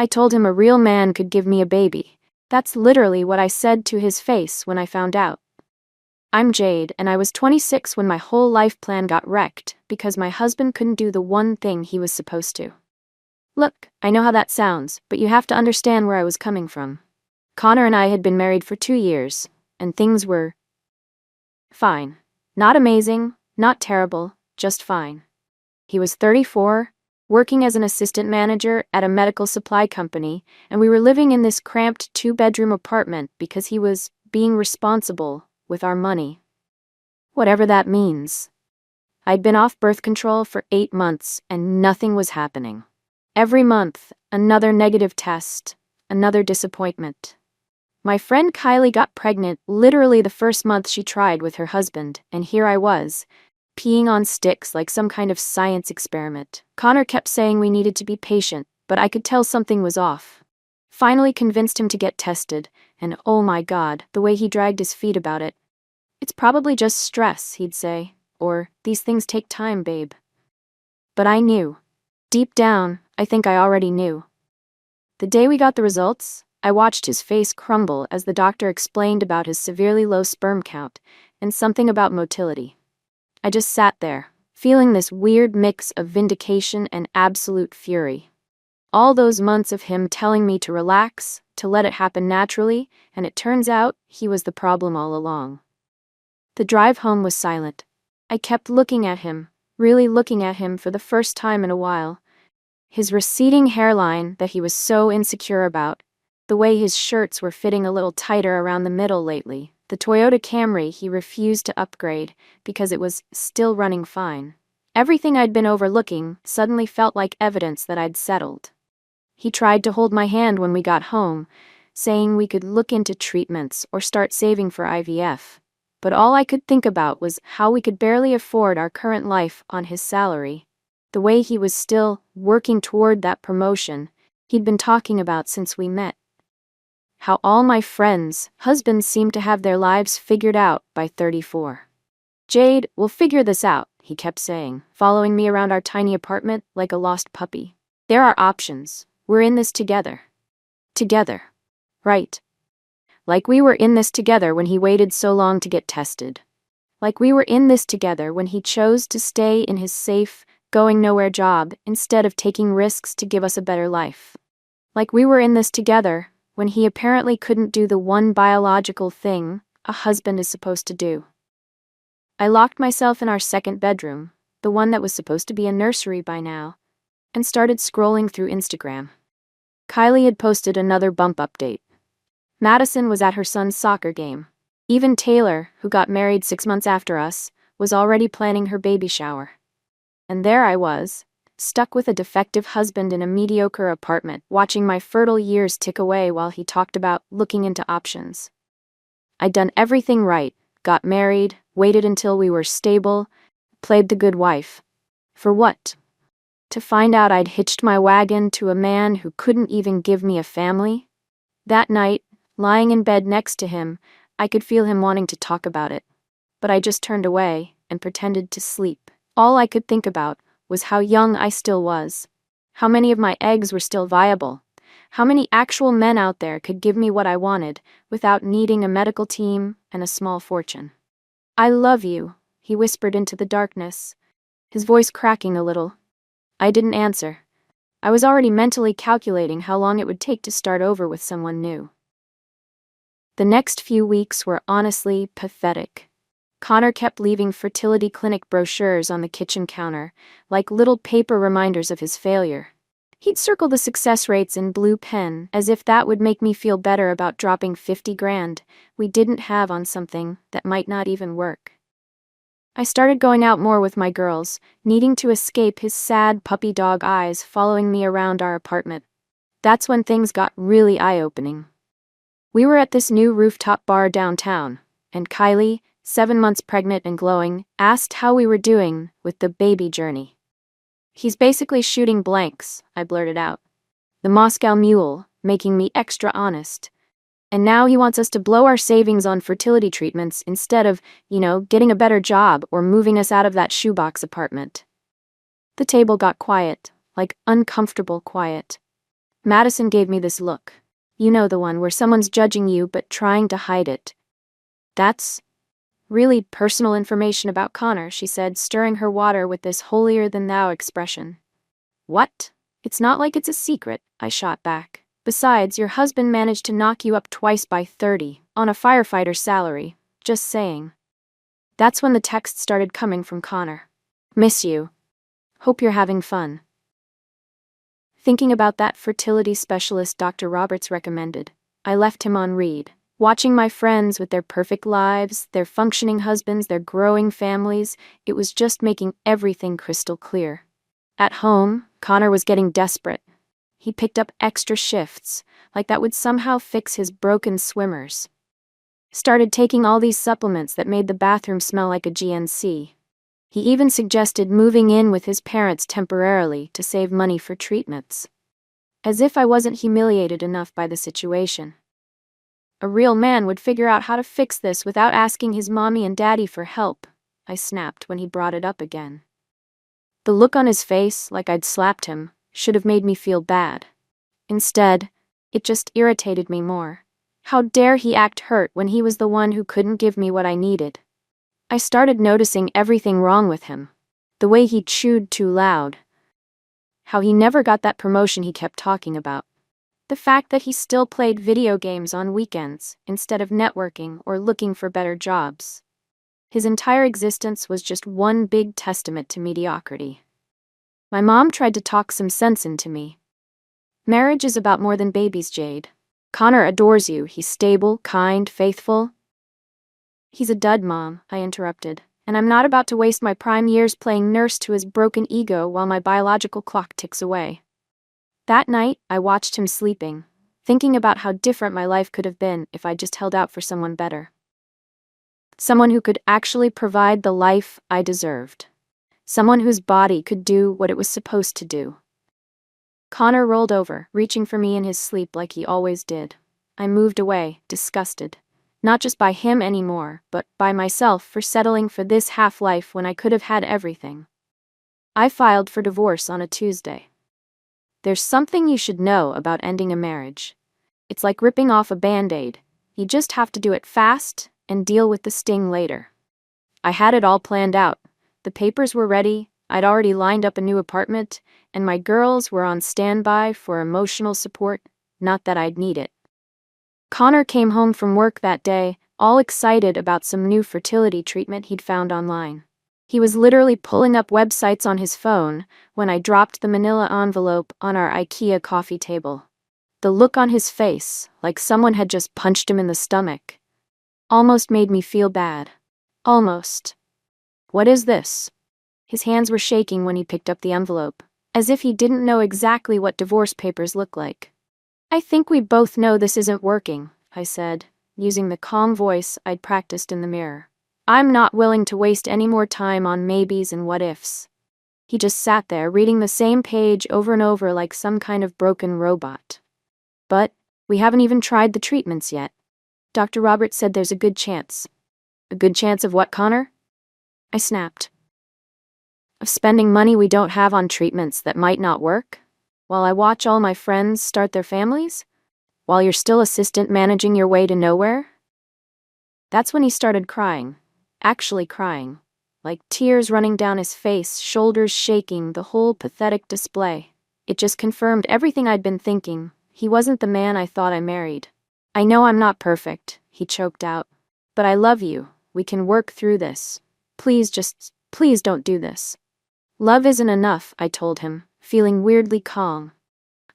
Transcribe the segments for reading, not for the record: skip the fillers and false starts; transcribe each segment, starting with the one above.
I told him a real man could give me a baby. That's literally what I said to his face when I found out. I'm Jade, and I was 26 when my whole life plan got wrecked because my husband couldn't do the one thing he was supposed to. Look, I know how that sounds, but you have to understand where I was coming from. Connor and I had been married for 2 years, and things were fine. Not amazing, not terrible, just fine. He was 34, working as an assistant manager at a medical supply company, and we were living in this cramped 2-bedroom apartment because he was being responsible with our money. Whatever that means. I'd been off birth control for 8 months, and nothing was happening. Every month, another negative test, another disappointment. My friend Kylie got pregnant literally the first month she tried with her husband, and here I was, peeing on sticks like some kind of science experiment. Connor kept saying we needed to be patient, but I could tell something was off. Finally convinced him to get tested, and oh my God, the way he dragged his feet about it. It's probably just stress, he'd say, or these things take time, babe. But I knew. Deep down, I think I already knew. The day we got the results, I watched his face crumble as the doctor explained about his severely low sperm count and something about motility. I just sat there, feeling this weird mix of vindication and absolute fury. All those months of him telling me to relax, to let it happen naturally, and it turns out he was the problem all along. The drive home was silent. I kept looking at him, really looking at him for the first time in a while. His receding hairline that he was so insecure about, the way his shirts were fitting a little tighter around the middle lately, the Toyota Camry he refused to upgrade because it was still running fine. Everything I'd been overlooking suddenly felt like evidence that I'd settled. He tried to hold my hand when we got home, saying we could look into treatments or start saving for IVF. But all I could think about was how we could barely afford our current life on his salary. The way he was still working toward that promotion he'd been talking about since we met. How all my friends' husbands seemed to have their lives figured out by 34. Jade, we'll figure this out, he kept saying, following me around our tiny apartment like a lost puppy. There are options. We're in this together. Together. Right. Like we were in this together when he waited so long to get tested. Like we were in this together when he chose to stay in his safe, going-nowhere job instead of taking risks to give us a better life. Like we were in this together when he apparently couldn't do the one biological thing a husband is supposed to do. I locked myself in our second bedroom, the one that was supposed to be a nursery by now, and started scrolling through Instagram. Kylie had posted another bump update. Madison was at her son's soccer game. Even Taylor, who got married 6 months after us, was already planning her baby shower. And there I was, stuck with a defective husband in a mediocre apartment, watching my fertile years tick away while he talked about looking into options. I'd done everything right, got married, waited until we were stable, played the good wife. For what? To find out I'd hitched my wagon to a man who couldn't even give me a family? That night, lying in bed next to him, I could feel him wanting to talk about it. But I just turned away and pretended to sleep. All I could think about was how young I still was. How many of my eggs were still viable. How many actual men out there could give me what I wanted without needing a medical team and a small fortune. I love you, he whispered into the darkness, his voice cracking a little. I didn't answer. I was already mentally calculating how long it would take to start over with someone new. The next few weeks were honestly pathetic. Connor kept leaving fertility clinic brochures on the kitchen counter, like little paper reminders of his failure. He'd circle the success rates in blue pen, as if that would make me feel better about dropping 50 grand we didn't have on something that might not even work. I started going out more with my girls, needing to escape his sad puppy dog eyes following me around our apartment. That's when things got really eye-opening. We were at this new rooftop bar downtown, and Kylie, 7 months pregnant and glowing, asked how we were doing with the baby journey. He's basically shooting blanks, I blurted out. The Moscow Mule, making me extra honest. And now he wants us to blow our savings on fertility treatments instead of, getting a better job or moving us out of that shoebox apartment. The table got quiet, like uncomfortable quiet. Madison gave me this look. You know, the one where someone's judging you but trying to hide it. That's really personal information about Connor, she said, stirring her water with this holier-than-thou expression. What? It's not like it's a secret, I shot back. Besides, your husband managed to knock you up twice by 30, on a firefighter's salary. Just saying. That's when the text started coming from Connor. Miss you. Hope you're having fun. Thinking about that fertility specialist Dr. Roberts recommended, I left him on read. Watching my friends with their perfect lives, their functioning husbands, their growing families, it was just making everything crystal clear. At home, Connor was getting desperate. He picked up extra shifts, like that would somehow fix his broken swimmers. Started taking all these supplements that made the bathroom smell like a GNC. He even suggested moving in with his parents temporarily to save money for treatments. As if I wasn't humiliated enough by the situation. A real man would figure out how to fix this without asking his mommy and daddy for help, I snapped when he brought it up again. The look on his face, like I'd slapped him, should have made me feel bad. Instead, it just irritated me more. How dare he act hurt when he was the one who couldn't give me what I needed? I started noticing everything wrong with him. The way he chewed too loud. How he never got that promotion he kept talking about. The fact that he still played video games on weekends instead of networking or looking for better jobs. His entire existence was just one big testament to mediocrity. My mom tried to talk some sense into me. Marriage is about more than babies, Jade. Connor adores you. He's stable, kind, faithful. He's a dud, Mom, I interrupted, and I'm not about to waste my prime years playing nurse to his broken ego while my biological clock ticks away. That night, I watched him sleeping, thinking about how different my life could have been if I just held out for someone better. Someone who could actually provide the life I deserved. Someone whose body could do what it was supposed to do. Connor rolled over, reaching for me in his sleep like he always did. I moved away, disgusted. Not just by him anymore, but by myself for settling for this half-life when I could have had everything. I filed for divorce on a Tuesday. There's something you should know about ending a marriage. It's like ripping off a Band-Aid. You just have to do it fast and deal with the sting later. I had it all planned out. The papers were ready, I'd already lined up a new apartment, and my girls were on standby for emotional support, not that I'd need it. Connor came home from work that day, all excited about some new fertility treatment he'd found online. He was literally pulling up websites on his phone when I dropped the manila envelope on our IKEA coffee table. The look on his face, like someone had just punched him in the stomach, almost made me feel bad. Almost. What is this? His hands were shaking when he picked up the envelope, as if he didn't know exactly what divorce papers look like. I think we both know this isn't working, I said, using the calm voice I'd practiced in the mirror. I'm not willing to waste any more time on maybes and what-ifs. He just sat there reading the same page over and over like some kind of broken robot. But we haven't even tried the treatments yet. Dr. Roberts said there's a good chance. A good chance of what, Connor? I snapped. Of spending money we don't have on treatments that might not work? While I watch all my friends start their families? While you're still assistant managing your way to nowhere? That's when he started crying. Actually crying. Like tears running down his face, shoulders shaking, the whole pathetic display. It just confirmed everything I'd been thinking. He wasn't the man I thought I married. I know I'm not perfect, he choked out. But I love you. We can work through this. Please don't do this. Love isn't enough, I told him, feeling weirdly calm.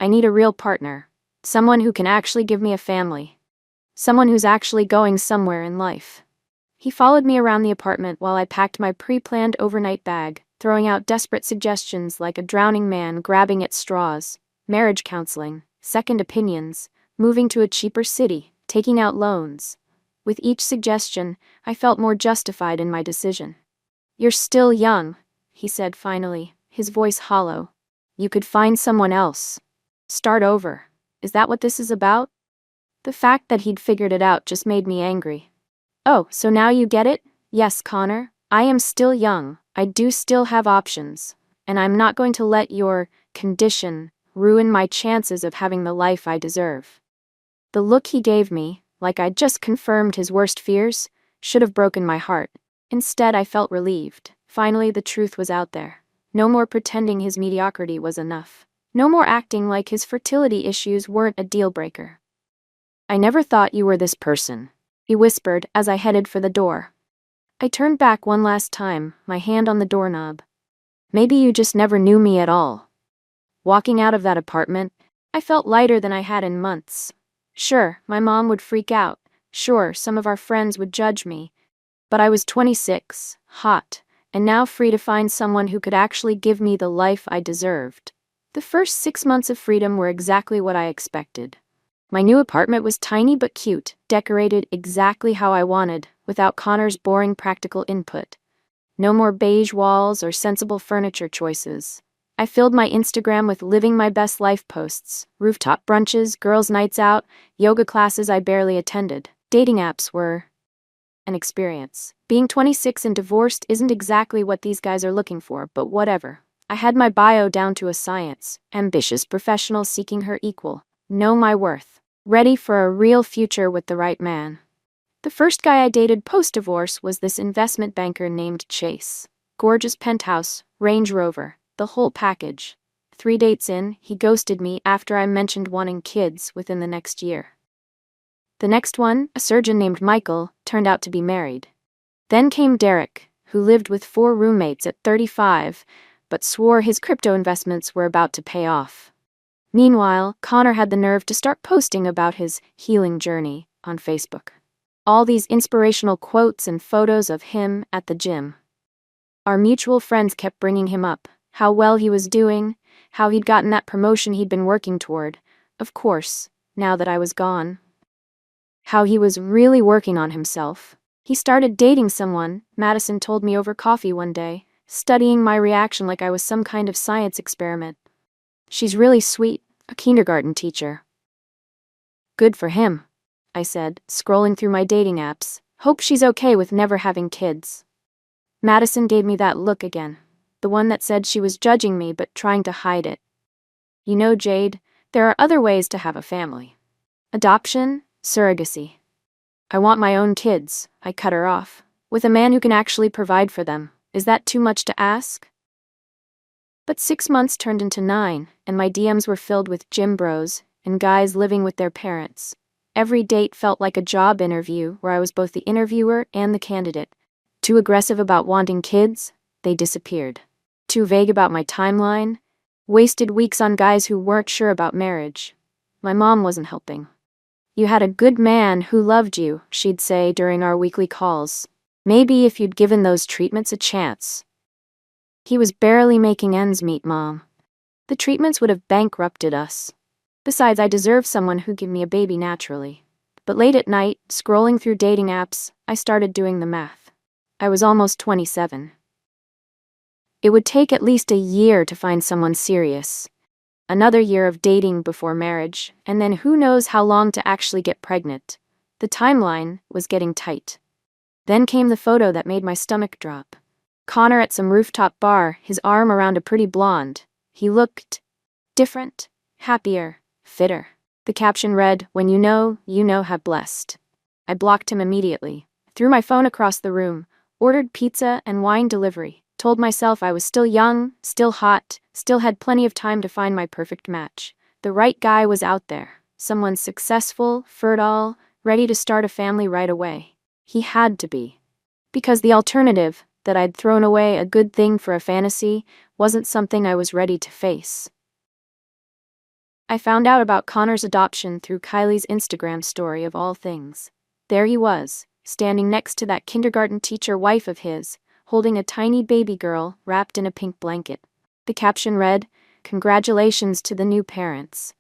I need a real partner. Someone who can actually give me a family. Someone who's actually going somewhere in life. He followed me around the apartment while I packed my pre-planned overnight bag, throwing out desperate suggestions like a drowning man grabbing at straws, marriage counseling, second opinions, moving to a cheaper city, taking out loans. With each suggestion, I felt more justified in my decision. You're still young, he said finally, his voice hollow. You could find someone else. Start over. Is that what this is about? The fact that he'd figured it out just made me angry. Oh, so now you get it? Yes, Connor. I am still young. I do still have options. And I'm not going to let your condition ruin my chances of having the life I deserve. The look he gave me, like I'd just confirmed his worst fears, should have broken my heart. Instead, I felt relieved. Finally, the truth was out there. No more pretending his mediocrity was enough. No more acting like his fertility issues weren't a deal-breaker. "I never thought you were this person," he whispered as I headed for the door. I turned back one last time, my hand on the doorknob. "Maybe you just never knew me at all." Walking out of that apartment, I felt lighter than I had in months. Sure, my mom would freak out. Sure, some of our friends would judge me. But I was 26, hot, and now free to find someone who could actually give me the life I deserved. The first 6 months of freedom were exactly what I expected. My new apartment was tiny but cute, decorated exactly how I wanted, without Connor's boring practical input. No more beige walls or sensible furniture choices. I filled my Instagram with living my best life posts, rooftop brunches, girls' nights out, yoga classes I barely attended. Dating apps were an experience. Being 26 and divorced isn't exactly what these guys are looking for, but whatever. I had my bio down to a science. Ambitious professional seeking her equal. Know my worth. Ready for a real future with the right man. The first guy I dated post-divorce was this investment banker named Chase. Gorgeous penthouse, Range Rover, the whole package. 3 dates in, he ghosted me after I mentioned wanting kids within the next year. The next one, a surgeon named Michael, turned out to be married. Then came Derek, who lived with 4 roommates at 35, but swore his crypto investments were about to pay off. Meanwhile, Connor had the nerve to start posting about his healing journey on Facebook. All these inspirational quotes and photos of him at the gym. Our mutual friends kept bringing him up, how well he was doing, how he'd gotten that promotion he'd been working toward, of course, now that I was gone. How he was really working on himself. He started dating someone, Madison told me over coffee one day, studying my reaction like I was some kind of science experiment. "She's really sweet, a kindergarten teacher." "Good for him," I said, scrolling through my dating apps. "Hope she's okay with never having kids." Madison gave me that look again, the one that said she was judging me but trying to hide it. "You know, Jade, there are other ways to have a family. Adoption, surrogacy." "I want my own kids," I cut her off. "With a man who can actually provide for them. Is that too much to ask?" But 6 months turned into 9, and my DMs were filled with gym bros and guys living with their parents. Every date felt like a job interview where I was both the interviewer and the candidate. Too aggressive about wanting kids? They disappeared. Too vague about my timeline? Wasted weeks on guys who weren't sure about marriage. My mom wasn't helping. "You had a good man who loved you," she'd say during our weekly calls. "Maybe if you'd given those treatments a chance." "He was barely making ends meet, Mom. The treatments would have bankrupted us. Besides, I deserve someone who'd give me a baby naturally." But late at night, scrolling through dating apps, I started doing the math. I was almost 27. It would take at least a year to find someone serious. Another year of dating before marriage, and then who knows how long to actually get pregnant. The timeline was getting tight. Then came the photo that made my stomach drop. Connor at some rooftop bar, his arm around a pretty blonde. He looked different, happier, fitter. The caption read, "When you know, have blessed." I blocked him immediately, threw my phone across the room, ordered pizza and wine delivery, told myself I was still young, still hot, still had plenty of time to find my perfect match. The right guy was out there, someone successful, fertile, ready to start a family right away. He had to be. Because the alternative, that I'd thrown away a good thing for a fantasy, wasn't something I was ready to face. I found out about Connor's adoption through Kylie's Instagram story of all things. There he was, standing next to that kindergarten teacher wife of his, holding a tiny baby girl wrapped in a pink blanket. The caption read, "Congratulations to the new parents.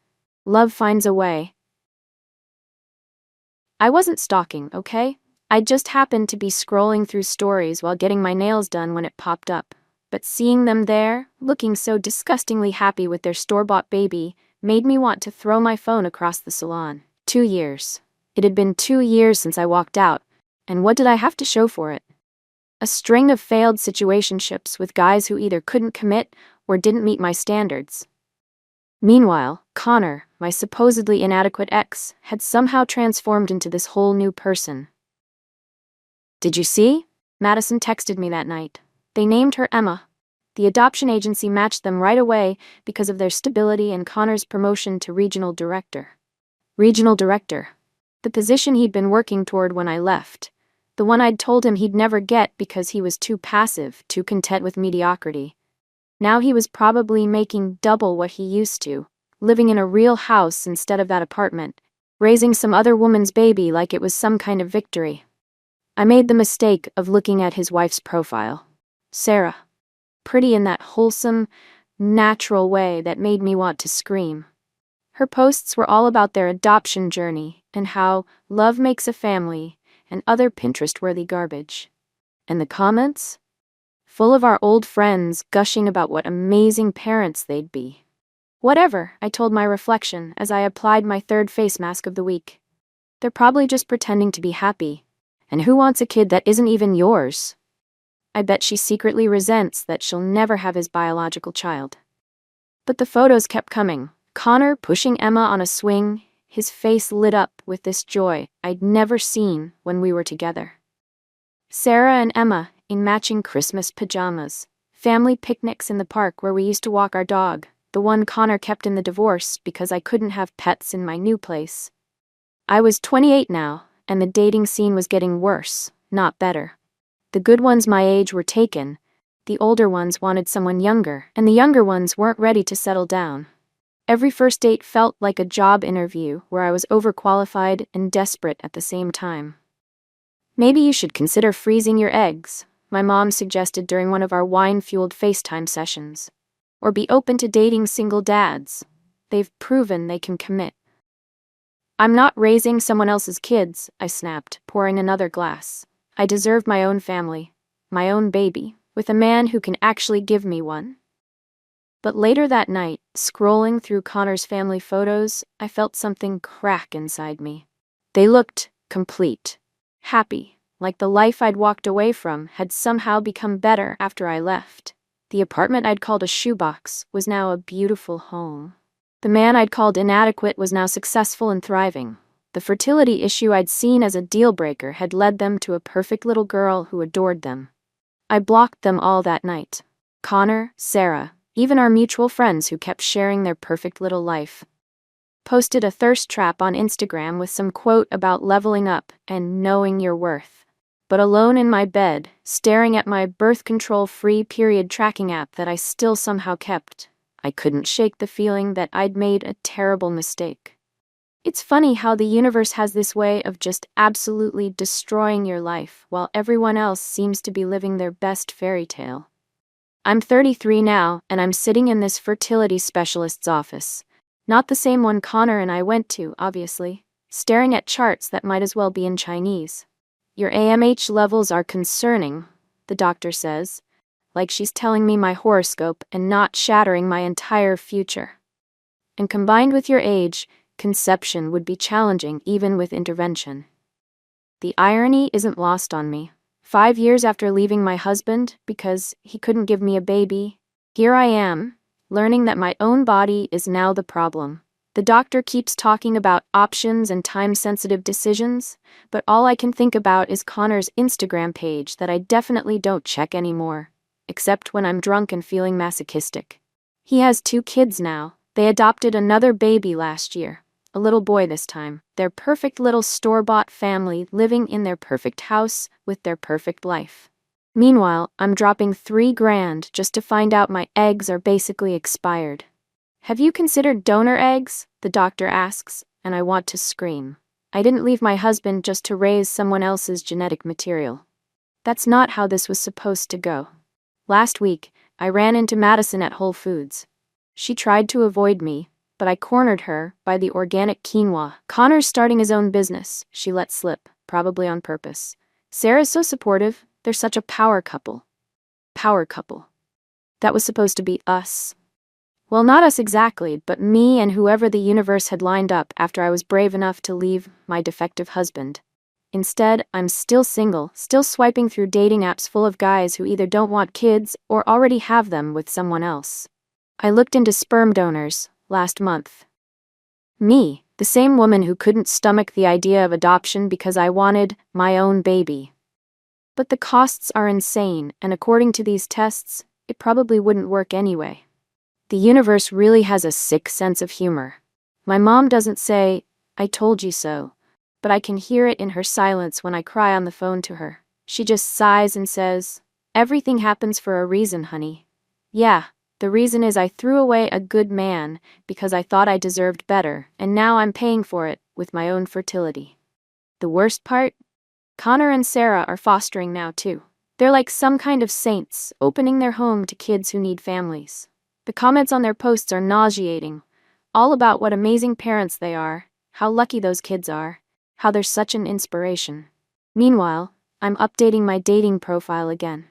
Love finds a way." I wasn't stalking, okay? I just happened to be scrolling through stories while getting my nails done when it popped up. But seeing them there, looking so disgustingly happy with their store-bought baby, made me want to throw my phone across the salon. 2 years. It had been 2 years since I walked out, and what did I have to show for it? A string of failed situationships with guys who either couldn't commit or didn't meet my standards. Meanwhile, Connor, my supposedly inadequate ex, had somehow transformed into this whole new person. "Did you see?" Madison texted me that night. "They named her Emma. The adoption agency matched them right away because of their stability and Connor's promotion to regional director." Regional director. The position he'd been working toward when I left. The one I'd told him he'd never get because he was too passive, too content with mediocrity. Now he was probably making double what he used to, living in a real house instead of that apartment, raising some other woman's baby like it was some kind of victory. I made the mistake of looking at his wife's profile. Sarah. Pretty in that wholesome, natural way that made me want to scream. Her posts were all about their adoption journey and how love makes a family and other Pinterest-worthy garbage. And the comments? Full of our old friends gushing about what amazing parents they'd be. Whatever, I told my reflection as I applied my third face mask of the week. They're probably just pretending to be happy. And who wants a kid that isn't even yours? I bet she secretly resents that she'll never have his biological child. But the photos kept coming. Connor pushing Emma on a swing, his face lit up with this joy I'd never seen when we were together. Sarah and Emma in matching Christmas pajamas, family picnics in the park where we used to walk our dog, the one Connor kept in the divorce because I couldn't have pets in my new place. I was 28 now, and the dating scene was getting worse, not better. The good ones my age were taken, the older ones wanted someone younger, and the younger ones weren't ready to settle down. Every first date felt like a job interview where I was overqualified and desperate at the same time. "Maybe you should consider freezing your eggs," my mom suggested during one of our wine-fueled FaceTime sessions. "Or be open to dating single dads. They've proven they can commit." "I'm not raising someone else's kids," I snapped, pouring another glass. "I deserve my own family, my own baby, with a man who can actually give me one." But later that night, scrolling through Connor's family photos, I felt something crack inside me. They looked complete, happy, like the life I'd walked away from had somehow become better after I left. The apartment I'd called a shoebox was now a beautiful home. The man I'd called inadequate was now successful and thriving. The fertility issue I'd seen as a deal-breaker had led them to a perfect little girl who adored them. I blocked them all that night. Connor, Sarah, even our mutual friends who kept sharing their perfect little life. Posted a thirst trap on Instagram with some quote about leveling up and knowing your worth. But alone in my bed, staring at my birth control-free period tracking app that I still somehow kept, I couldn't shake the feeling that I'd made a terrible mistake. It's funny how the universe has this way of just absolutely destroying your life while everyone else seems to be living their best fairy tale. I'm 33 now, and I'm sitting in this fertility specialist's office. Not the same one Connor and I went to, obviously, staring at charts that might as well be in Chinese. "Your AMH levels are concerning," the doctor says, like she's telling me my horoscope and not shattering my entire future. And combined with your age, conception would be challenging even with intervention. The irony isn't lost on me. 5 years after leaving my husband because he couldn't give me a baby, here I am, learning that my own body is now the problem. The doctor keeps talking about options and time-sensitive decisions, but all I can think about is Connor's Instagram page that I definitely don't check anymore, except when I'm drunk and feeling masochistic. He has 2 kids now. They adopted another baby last year. A little boy this time. Their perfect little store-bought family living in their perfect house with their perfect life. Meanwhile, I'm dropping $3,000 just to find out my eggs are basically expired. "Have you considered donor eggs?" the doctor asks, and I want to scream. I didn't leave my husband just to raise someone else's genetic material. That's not how this was supposed to go. Last week, I ran into Madison at Whole Foods. She tried to avoid me, but I cornered her by the organic quinoa. "Connor's starting his own business," she let slip, probably on purpose. "Sarah's so supportive. They're such a power couple." Power couple. That was supposed to be us. Well, not us exactly, but me and whoever the universe had lined up after I was brave enough to leave my defective husband. Instead, I'm still single, still swiping through dating apps full of guys who either don't want kids or already have them with someone else. I looked into sperm donors, last month. Me, the same woman who couldn't stomach the idea of adoption because I wanted my own baby. But the costs are insane, and according to these tests, it probably wouldn't work anyway. The universe really has a sick sense of humor. My mom doesn't say, "I told you so," but I can hear it in her silence when I cry on the phone to her. She just sighs and says, "Everything happens for a reason, honey." Yeah, the reason is I threw away a good man because I thought I deserved better, and now I'm paying for it with my own fertility. The worst part? Connor and Sarah are fostering now too. They're like some kind of saints, opening their home to kids who need families. The comments on their posts are nauseating, all about what amazing parents they are, how lucky those kids are, how they're such an inspiration. Meanwhile, I'm updating my dating profile again.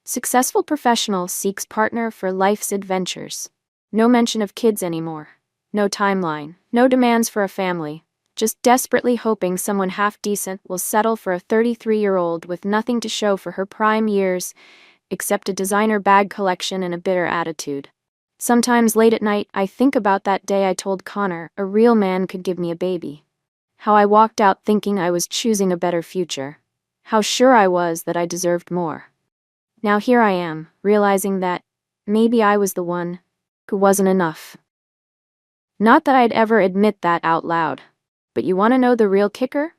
Successful professional seeks partner for life's adventures. No mention of kids anymore. No timeline, no demands for a family. Just desperately hoping someone half-decent will settle for a 33-year-old with nothing to show for her prime years, except a designer bag collection and a bitter attitude. Sometimes late at night, I think about that day I told Connor a real man could give me a baby. How I walked out thinking I was choosing a better future. How sure I was that I deserved more. Now here I am, realizing that maybe I was the one who wasn't enough. Not that I'd ever admit that out loud. But you want to know the real kicker?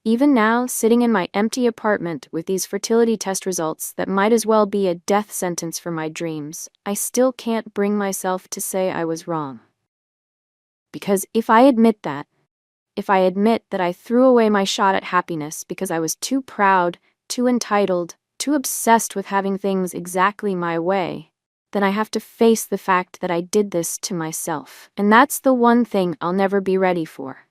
Even now, sitting in my empty apartment with these fertility test results that might as well be a death sentence for my dreams, I still can't bring myself to say I was wrong. Because if I admit that I threw away my shot at happiness because I was too proud, too entitled, too obsessed with having things exactly my way, then I have to face the fact that I did this to myself. And that's the one thing I'll never be ready for.